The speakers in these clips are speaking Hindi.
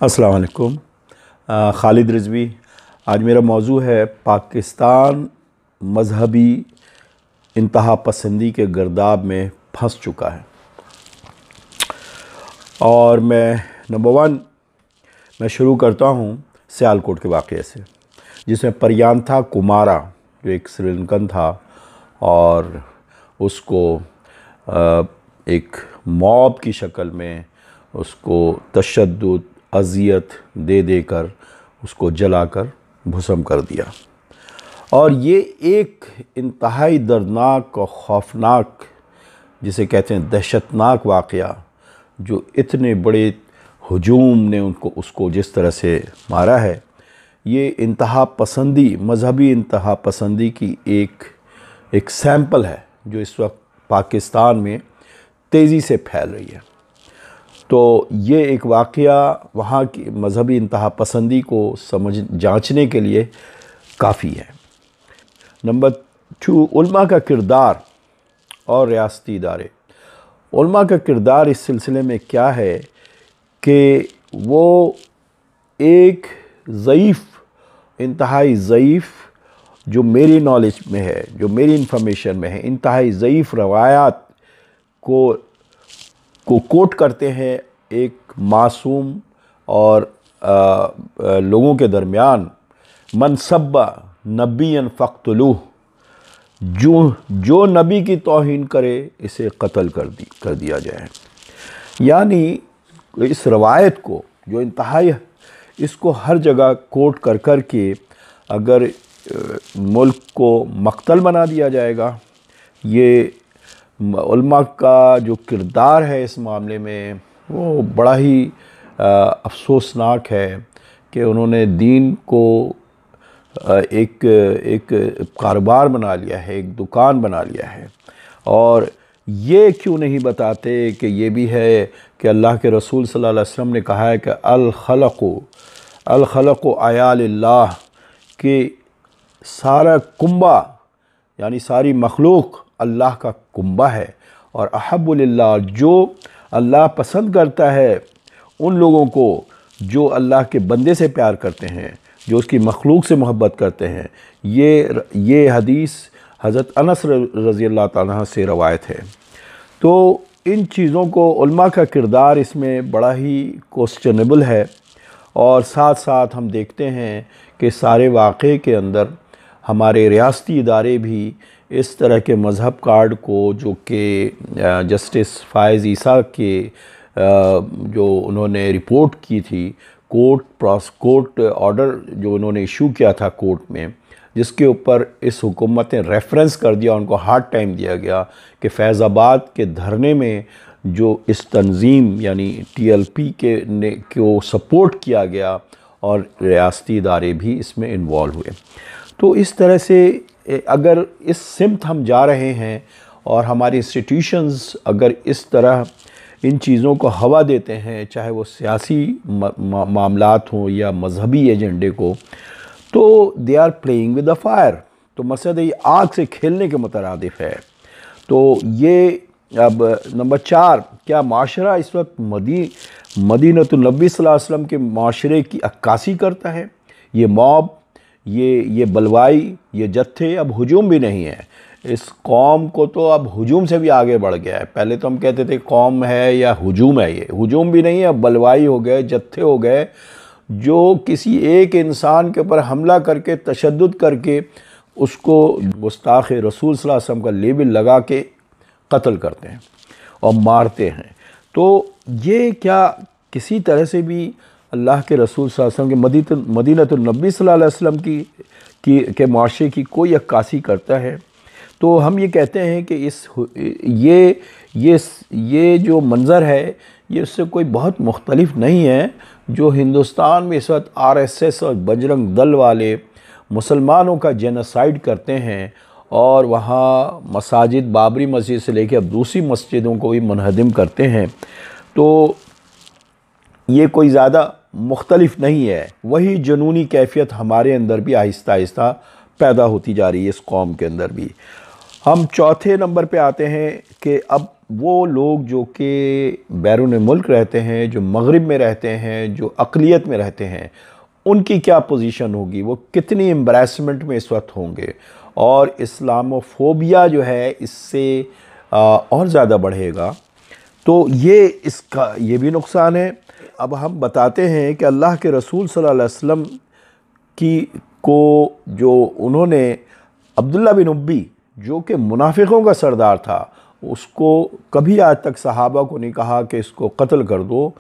अस्सलाम वालेकुम। खालिद रिजवी। आज मेरा मौजू है पाकिस्तान मजहबी इंतहा पसंदी के गर्दाब में फंस चुका है। और मैं शुरू करता हूँ सियालकोट के वाक़े से, जिसमें परियांथा कुमारा जो एक श्रीलंकन था और उसको एक मॉब की शक्ल में उसको तशद्दुद अज़ियत दे देकर उसको जलाकर भस्म कर दिया। और ये एक इंतहाई दर्दनाक और खौफनाक, जिसे कहते हैं दहशतनाक वाक़या, जो इतने बड़े हुजूम ने उसको जिस तरह से मारा है, ये इंतहा पसंदी, मजहबी इंतहा पसंदी की एक सैंपल है जो इस वक्त पाकिस्तान में तेज़ी से फैल रही है। तो ये एक वाक़या वहाँ की मजहबी इंतहा पसंदी को जांचने के लिए काफ़ी है। नंबर 2, उलमा का किरदार और रियासती इदारे। उलमा का किरदार इस सिलसिले में क्या है कि वो एक ज़ईफ़, इंतहाई ज़ईफ़, जो मेरी नॉलेज में है, जो मेरी इंफॉर्मेशन में है, इंतहाई ज़ईफ़ रवायात को कोट करते हैं एक मासूम और लोगों के दरमियान। मन सब्बा नबियन फ़क़्तुलूह, जो नबी की तौहीन करे इसे कत्ल कर दिया जाए। यानी इस रवायत को जो इंतहाई, इसको हर जगह कोट कर के अगर मुल्क को मक़तल बना दिया जाएगा। ये उलमा का जो किरदार है इस मामले में वो बड़ा ही अफसोसनाक है कि उन्होंने दीन को एक कारोबार बना लिया है, एक दुकान बना लिया है। और ये क्यों नहीं बताते कि ये भी है कि अल्लाह के रसूल सल्लल्लाहु अलैहि वसल्लम ने कहा है कि अल खलक़ु आयालिल्लाह, कि सारा कुंबा यानी सारी मखलूक अल्लाह का कुंबा है। और अहब्बुलिल्लाह, जो अल्लाह पसंद करता है उन लोगों को जो अल्लाह के बंदे से प्यार करते हैं, जो उसकी मखलूक से मोहब्बत करते हैं। ये हदीस हज़रत अनस रज़ी अल्लाह ताला अन्हु से रवायत है। तो इन चीज़ों को, उलमा का किरदार इसमें बड़ा ही क्वेश्चनेबल है। और साथ साथ हम देखते हैं कि सारे वाक़े के अंदर हमारे रियासती इदारे भी इस तरह के मज़हब कार्ड को, जो कि जस्टिस फ़ाइज़ ईसा के जो उन्होंने रिपोर्ट की थी, कोर्ट ऑर्डर जो उन्होंने इशू किया था कोर्ट में, जिसके ऊपर इस हुकूमत ने रेफरेंस कर दिया, उनको हार्ड टाइम दिया गया कि फैज़ाबाद के धरने में जो इस तंजीम यानी TLP को सपोर्ट किया गया और रियासती इदारे भी इसमें इन्वॉल्व हुए। तो इस तरह से अगर इस सिमत हम जा रहे हैं और हमारे इंस्टीट्यूशंस अगर इस तरह इन चीज़ों को हवा देते हैं, चाहे वो सियासी मामलात हों या मजहबी एजेंडे को, तो they are playing with the fire. तो मकसद ये आग से खेलने के मुतरादिफ है। तो ये अब नंबर 4, क्या माशरा इस वक्त मदीनतुन नबी सल्लल्लाहु अलैहि वसल्लम के माशरे की अक्कासी करता है? ये मॉब, ये बलवाई, ये जत्थे अब हुजूम भी नहीं है। इस कौम को तो अब हुजूम से भी आगे बढ़ गया है। पहले तो हम कहते थे कौम है या हुजूम है, ये हुजूम भी नहीं है, अब बलवाई हो गए, जत्थे हो गए, जो किसी एक इंसान के ऊपर हमला करके तशद्दुद करके उसको गुस्ताख़ रसूल सल्लल्लाहु अलैहि वसल्लम का लेबल लगा के कत्ल करते हैं और मारते हैं। तो ये क्या किसी तरह से भी अल्लाह के रसूल सल्लल्लाहु अलैहि वसल्लम के मदीनतुन नबी सल्लल्लाहु अलैहि वसल्लम के माशरे की कोई अक्कासी करता है? तो हम ये कहते हैं कि ये जो मंज़र है ये उससे कोई बहुत मुख्तलिफ नहीं है जो हिंदुस्तान में इस वक्त RSS और बजरंग दल वाले मुसलमानों का जेनोसाइड करते हैं और वहाँ मसाजिद, बाबरी मस्जिद से लेकर अब दूसरी मस्जिदों को भी मुनहदिम करते हैं। तो ये कोई ज़्यादा मुख्तलिफ नहीं है। वही जुनूनी कैफियत हमारे अंदर भी आहिस्ता आहिस्ता पैदा होती जा रही है, इस कौम के अंदर भी। हम चौथे नंबर पे आते हैं कि अब वो लोग जो कि बैरून मुल्क रहते हैं, जो मगरिब में रहते हैं, जो अक़लियत में रहते हैं, उनकी क्या पोजीशन होगी, वो कितनी एम्ब्रेसमेंट में इस वक्त होंगे, और इस्लामोफोबिया जो है इससे और ज़्यादा बढ़ेगा। तो ये भी नुकसान है। अब हम बताते हैं कि अल्लाह के रसूल सल्लल्लाहु अलैहि वसल्लम को जो उन्होंने अब्दुल्ला बिन उब्बी जो कि मुनाफिकों का सरदार था, उसको कभी आज तक सहाबा को नहीं कहा कि इसको कत्ल कर दो।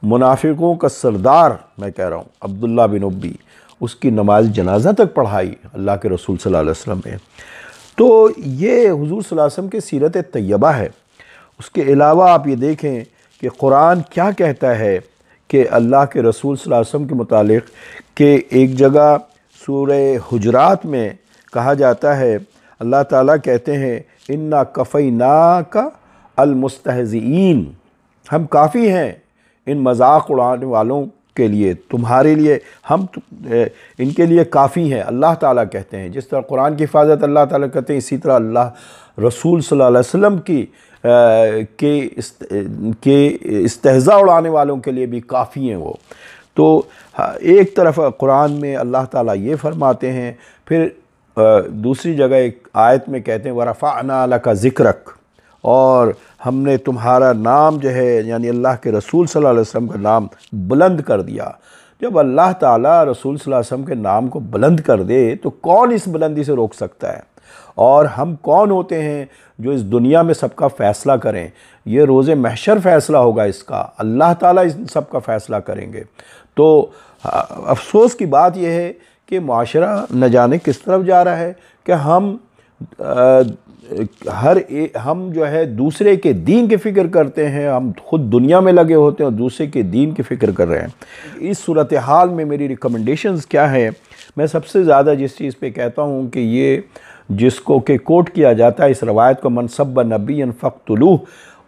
मुनाफिकों का सरदार मैं कह रहा हूँ अब्दुल्ला बिन उब्बी, उसकी नमाज जनाजा तक पढ़ाई अल्लाह के रसूल सल्लल्लाहु अलैहि वसल्लम ने। तो ये हुज़ूर सल्लल्लाहु अलैहि वसल्लम की सीरत तैयबा है। उसके अलावा आप ये देखें कि कुरान क्या कहता है कि अल्लाह के रसूल सल्लल्लाहु अलैहि वसल्लम के मुतालिक कि एक जगह सूरह हुजरात में कहा जाता है, अल्लाह ताला कहते हैं इन्ना कफ़ैनाका अलमुस्तहज़ीन, हम काफ़ी हैं इन मजाक उड़ाने वालों के लिए, तुम्हारे लिए हम इनके लिए काफ़ी हैं। अल्लाह ताला कहते हैं, जिस तरह कुरान की हिफाजत अल्लाह ताला करते हैं, इसी तरह अल्लाह रसूल सल्लल्लाहु अलैहि वसल्लम के इस्तेहज़ा उड़ाने वालों के लिए भी काफ़ी हैं वो। तो एक तरफ कुरान में अल्लाह ताला ये फरमाते हैं, फिर दूसरी जगह एक आयत में कहते हैं वरफ़अना लका ज़िक्रक, और हमने तुम्हारा नाम जो है यानी अल्लाह के रसूल सल्लल्लाहु अलैहि वसल्लम का नाम बुलंद कर दिया। जब अल्लाह ताला रसूल सल्लल्लाहु अलैहि वसल्लम के नाम को बुलंद कर दे तो कौन इस बुलंदी से रोक सकता है। और हम कौन होते हैं जो इस दुनिया में सबका फ़ैसला करें। ये रोज़े महशर फ़ैसला होगा, इसका अल्लाह ताला इस सबका फ़ैसला करेंगे। तो अफसोस की बात यह है कि माशरा न जाने किस तरफ जा रहा है कि हम जो है दूसरे के दीन की फ़िक्र करते हैं, हम खुद दुनिया में लगे होते हैं और दूसरे के दीन की फ़िक्र कर रहे हैं। इस सूरत हाल में मेरी रिकमेंडेशंस क्या है, मैं सबसे ज़्यादा जिस चीज़ पे कहता हूँ कि ये जिसको कि कोट किया जाता है इस रवायत को, मन सब्ब नबिय्यन फ़क़्तुलूह,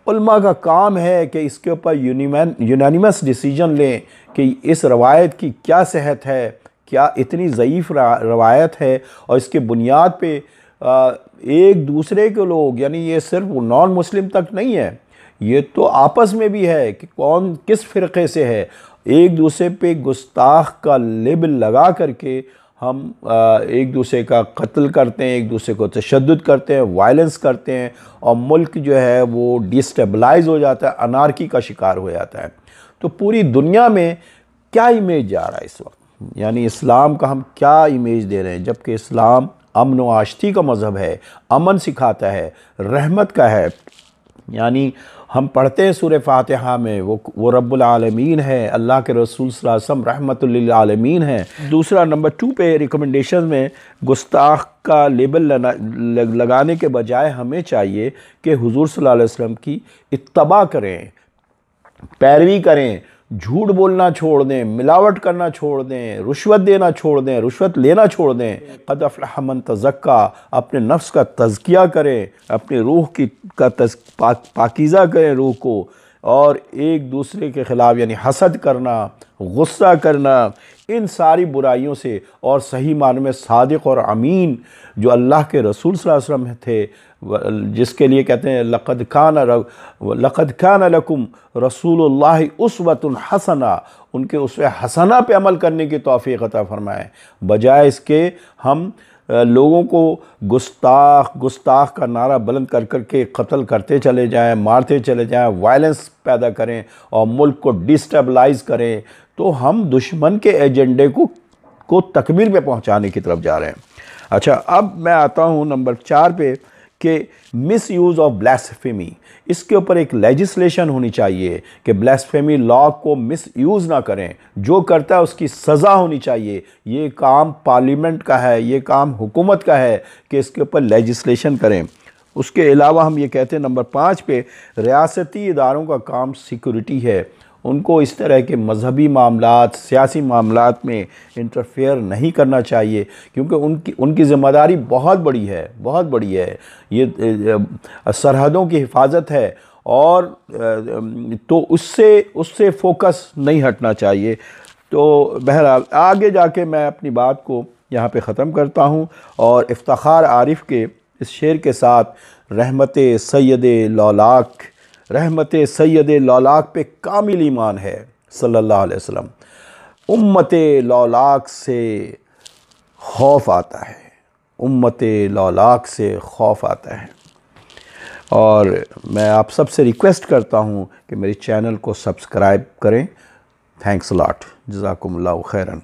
उल्मा का काम है कि इसके ऊपर यूनानिमस डिसीजन लें कि इस रवायत की क्या सेहत है, क्या इतनी ज़ईफ़ रवायत है, और इसके बुनियाद पे एक दूसरे के लोग, यानी ये सिर्फ नॉन मुस्लिम तक नहीं है, ये तो आपस में भी है कि कौन किस फ़िरक़े से है, एक दूसरे पे गुस्ताख का लेबल लगा करके हम एक दूसरे का कत्ल करते हैं, एक दूसरे को तशद्दुद करते हैं, वायलेंस करते हैं, और मुल्क जो है वो डिस्टेबलाइज हो जाता है, अनार्की का शिकार हो जाता है। तो पूरी दुनिया में क्या इमेज जा रहा है इस वक्त, यानी इस्लाम का हम क्या इमेज दे रहे हैं, जबकि इस्लाम अमन व आश्ती का मज़हब है, अमन सिखाता है, रहमत का है। यानी हम पढ़ते हैं सूरह फातिहा में वो रब्बुल आलमीन है, अल्लाह के रसूल सल्लल्लाहु अलैहि वसल्लम रहमतुल लिल आलमीन है। दूसरा नंबर 2 पे रिकमेंडेशन में गुस्ताख का लेबल लगाने के बजाय हमें चाहिए कि हुज़ूर सल्लल्लाहु अलैहि वसल्लम की इत्तबा करें, पैरवी करें, झूठ बोलना छोड़ दें, मिलावट करना छोड़ दें, रुश्वत देना छोड़ दें, रुश्वत लेना छोड़ दें। क़द अफ़लह मन तज़क्का, अपने नफ्स का तज़किया करें, अपने रूह की पाकीज़ा करें रूह को, और एक दूसरे के ख़िलाफ़ यानी हसद करना, गुस्सा करना, इन सारी बुराइयों से, और सही मानों में सादिक़ और अमीन जो अल्लाह के रसूल सल्लल्लाहु अलैहि वसल्लम थे, जिसके लिए कहते हैं लक़द कान लकुम रसूलुल्लाहि उस्वतुन हसना, उनके उसवे हसना पे अमल करने की तौफ़ीक़ अता फ़रमाए, बजाय इसके हम लोगों को गुस्ताख का नारा बुलंद कर के कत्ल करते चले जाएं, मारते चले जाएं, वायलेंस पैदा करें और मुल्क को डिस्टेबलाइज़ करें। तो हम दुश्मन के एजेंडे को तकमील पे पहुंचाने की तरफ जा रहे हैं। अच्छा, अब मैं आता हूं नंबर 4 पे कि मिस यूज़ ऑफ ब्लास्फेमी, इसके ऊपर एक लेजिस्लेशन होनी चाहिए कि ब्लास्फेमी लॉ को मिस यूज़ ना करें, जो करता है उसकी सज़ा होनी चाहिए। ये काम पार्लियामेंट का है, ये काम हुकूमत का है कि इसके ऊपर लेजिस्लेशन करें। उसके अलावा हम ये कहते हैं नंबर 5 पे रियासती इदारों का काम सिक्योरिटी है, उनको इस तरह के मजहबी मामलात, सियासी मामलात में इंटरफेयर नहीं करना चाहिए, क्योंकि उनकी ज़िम्मेदारी बहुत बड़ी है, बहुत बड़ी है। ये सरहदों की हिफाजत है, और तो उससे फोकस नहीं हटना चाहिए। तो बहरहाल आगे जाके मैं अपनी बात को यहाँ पे ख़त्म करता हूँ, और इफ्तिखार आरिफ के इस शेर के साथ रहमत सैयद लौलाक पे कामिल ईमान है सल्लल्लाहु अलैहि वसल्लम। उम्मत लौलाक से खौफ आता है, उम्मत लौलाक से खौफ आता है। और मैं आप सबसे रिक्वेस्ट करता हूँ कि मेरे चैनल को सब्सक्राइब करें। थैंक्स अ लॉट, जज़ाकुमुल्लाहु खैरन।